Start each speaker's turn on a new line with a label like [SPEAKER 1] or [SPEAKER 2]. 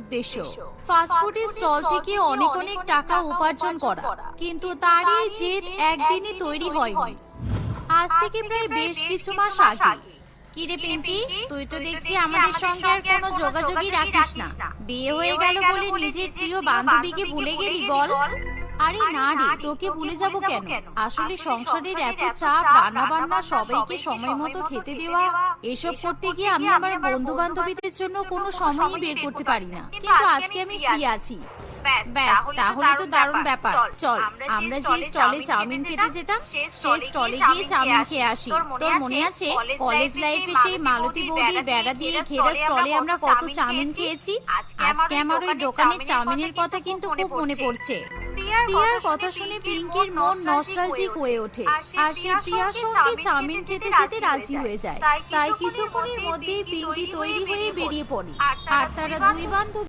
[SPEAKER 1] উদ্দেশ্য ফাস্টফুডের স্টল থেকে অনেক অনেক টাকা উপার্জন করা, কিন্তু তারই জেদ একদিনে তৈরি হয়নি। আজ থেকে প্রায় বেশ কিছু মাস আগে। কিরে পিঙ্কি, তুই তো দেখছি আমাদের সঙ্গে আর কোনো যোগাযোগই রাখিস না। বিয়ে হয়ে গেল বলে নিজের প্রিয় বান্ধবীকে ভুলে গেলি বল? আরে না রে, তোকে ভুলে যাব কেন? আসলে সংসারের এত চাপ, রান্না বান্না, সবাইকে সময় মতো খেতে দেওয়া, এসব করতে গিয়ে আমি আমার বন্ধু বান্ধবীদের জন্য কোনো সময়ই বের করতে পারি না। কিন্তু আজকে আমি ফ্রি আছি। ব্যাস, তাহলে তো দারুণ ব্যাপার। চল আমরা যে স্টলে চাউমিন খেতে যেতাম সেই স্টলে গিয়ে চাউমিন খেয়ে আসি। তোর মনে আছে কলেজ লাইফে সেই মালতী বৌদির বেড়া দিয়ে ঘেরা স্টলে আমরা কত চাউমিন খেয়েছি? আজকে আমার ওই দোকানের চাউমিনের কথা কিন্তু খুব মনে পড়ছে। প্রিয়ার কথা শুনে পিঙ্কির মন নস্টালজিক হয়ে ওঠে, আর সে প্রিয়ার সঙ্গে চাউমিন খেতে যেতে রাজি হয়ে যায়। তাই কিছুক্ষণের মধ্যেই পিঙ্কি তৈরি হয়ে বেরিয়ে পড়ে, আর তারা দুই বান্ধবী